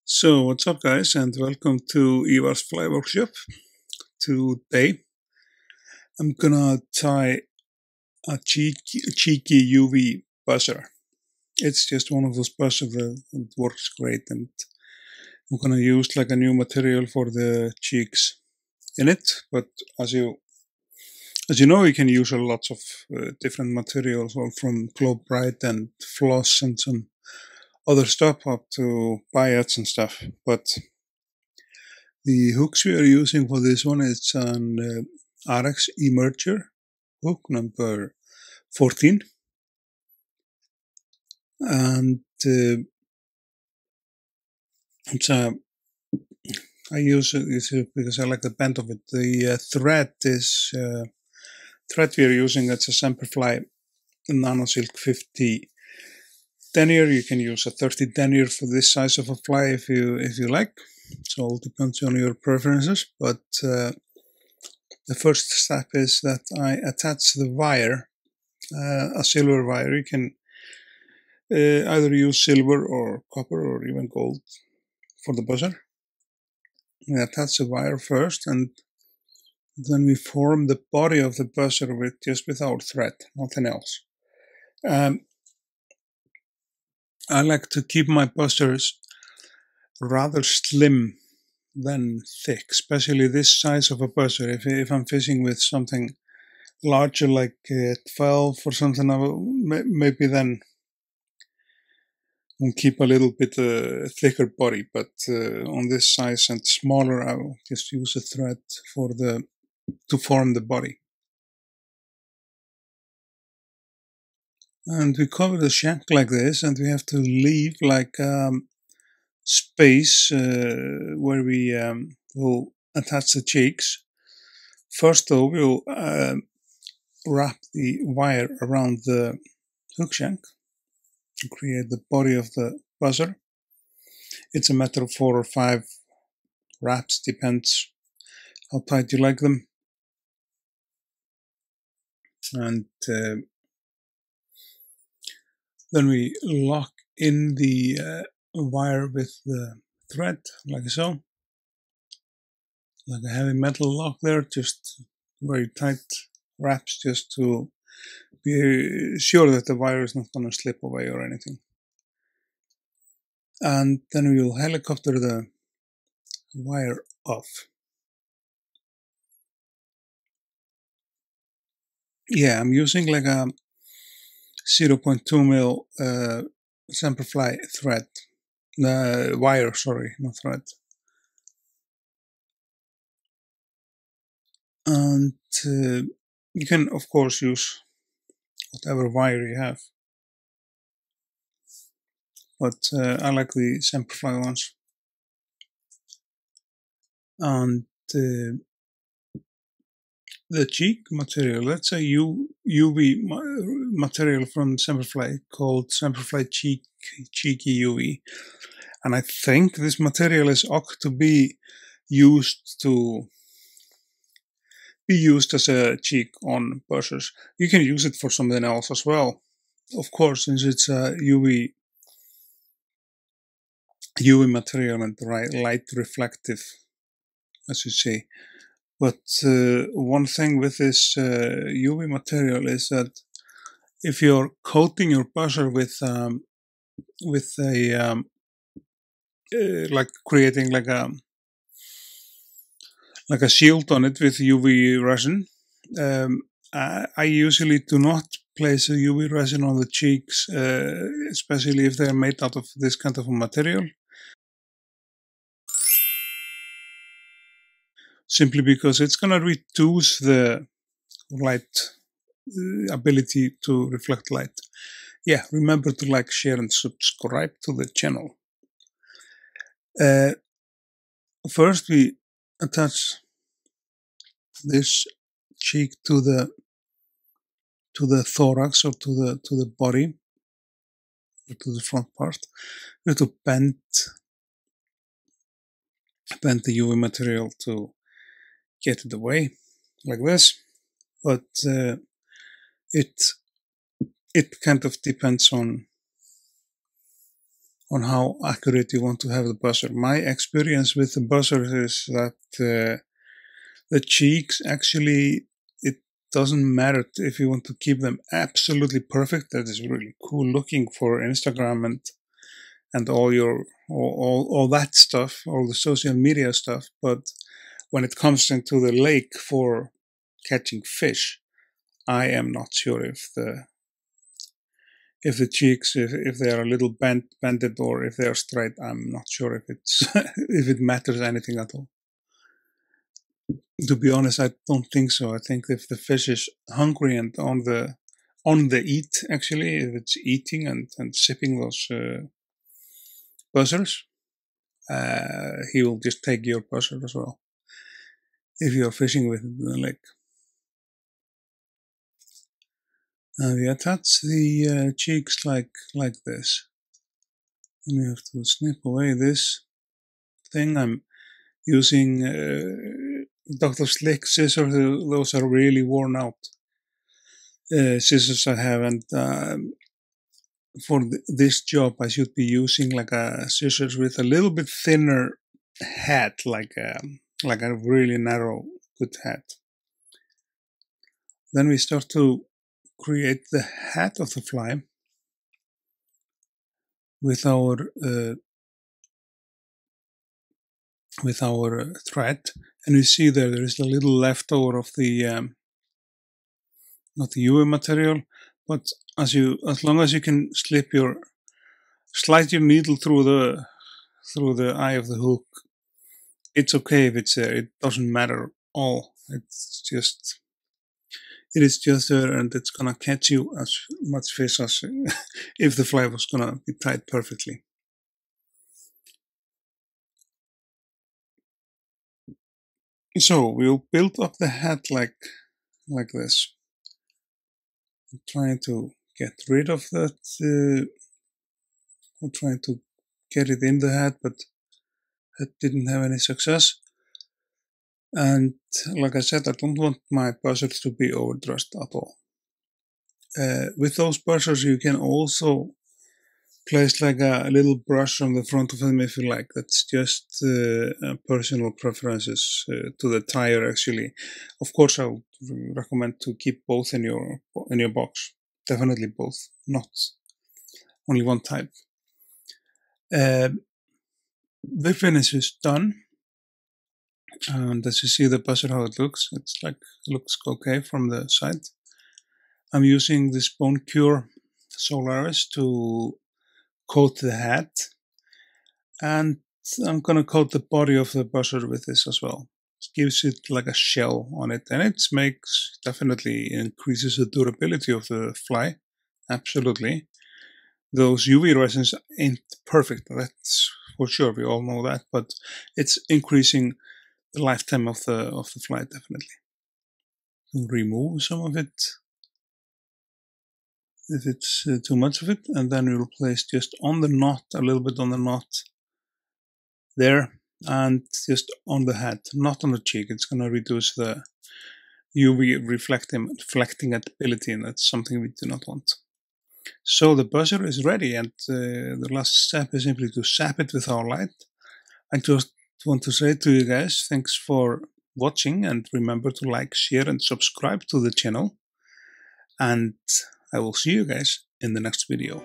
So what's up guys, and welcome to Ívar's Fly Workshop. Today I'm gonna tie a cheeky UV buzzer. It's just one of those buzzers that works great, and I'm gonna use like a new material for the cheeks in it. But as you know, you can use lots of different materials, all from glow bright and floss and some other stuff up to biots and stuff. But the hooks we are using for this one is an Ahrex emerger hook number 14, and I use it because I like the bend of it. The thread we are using, it's a Semperfli Nanosilk 50 denier. You can use a 30 denier for this size of a fly if you like. So it depends on your preferences, but the first step is that I attach the wire, a silver wire. You can either use silver or copper or even gold for the buzzer. We attach the wire first, and then we form the body of the buzzer with our thread, nothing else. I like to keep my buzzers rather slim than thick, especially this size of a buzzer. If I'm fishing with something larger like 12 or something, maybe then I'll keep a little bit thicker body, but on this size and smaller, I will just use a thread to form the body. And we cover the shank like this, and we have to leave like space where we will attach the cheeks. First though, we'll wrap the wire around the hook shank to create the body of the buzzer. It's a matter of 4 or 5 wraps, depends how tight you like them. And then we lock in the wire with the thread, like so. Like a heavy metal lock there, just very tight wraps, just to be sure that the wire is not going to slip away or anything. And then we will helicopter the wire off. Yeah, I'm using like a 0.2 mil Semperfli thread. Wire, sorry, not thread. And you can, of course, use whatever wire you have. But I like the Semperfli ones. And the cheek material, that's a UV material from Semperfli called Semperfli Cheeky UV. And I think this material is ought to be used as a cheek on buzzers. You can use it for something else as well, of course, since it's a UV material and light reflective, as you say. But one thing with this UV material is that if you're coating your buzzer with a like creating like a shield on it with UV resin, I usually do not place a UV resin on the cheeks, especially if they're made out of this kind of a material. Simply because it's going to reduce the light ability to reflect light. Yeah, remember to like, share, and subscribe to the channel. First, we attach this cheek to the thorax, or to the body, or to the front part. We have to bend the UV material to get it away, like this. But it kind of depends on how accurate you want to have the buzzer. My experience with the buzzer is that the cheeks actually, it doesn't matter if you want to keep them absolutely perfect. That is really cool looking for Instagram and all that stuff, all the social media stuff. But when it comes into the lake for catching fish, I am not sure if the cheeks, if they are a little bended or if they are straight. I'm not sure if it's if it matters anything at all. To be honest, I don't think so. I think if the fish is hungry and on the eat, actually, if it's eating and sipping those buzzers, he will just take your buzzer as well if you are fishing with it in the lake. We attach the cheeks like this, and we have to snip away this thing. I'm using Dr. Slick scissors. Those are really worn out scissors I have, and for this job I should be using like a scissors with a little bit thinner head, like a really narrow good head. Then we start to create the head of the fly with our thread, and you see there is a little leftover of the not the UV material, but as long as you can slide your needle through the eye of the hook, it's okay if it's there. It doesn't matter at all. It is just there, and it's gonna catch you as much fish as if the fly was gonna be tied perfectly. So we'll build up the head like this. I'm trying to get rid of that. I'm trying to get it in the head, but that didn't have any success. And like I said, I don't want my buzzers to be overdressed at all. With those buzzers, you can also place like a little brush on the front of them if you like. That's just personal preferences to the tire, actually. Of course, I would recommend to keep both in your box. Definitely both, not only one type. The finish is done. And as you see the buzzer, how it looks, looks okay from the side. I'm using this Bone Cure Solaris to coat the head, and I'm gonna coat the body of the buzzer with this as well. It gives it like a shell on it, and it definitely increases the durability of the fly. Absolutely. Those UV resins ain't perfect, that's for sure, we all know that, but it's increasing the lifetime of the fly, definitely. Remove some of it if it's too much of it, and then we'll place just on the knot, a little bit on the knot there, and just on the head, not on the cheek. It's going to reduce the UV reflecting ability, and that's something we do not want. So the buzzer is ready, and the last step is simply to zap it with our light. I just want to say to you guys, thanks for watching, and remember to like, share, and subscribe to the channel. And I will see you guys in the next video.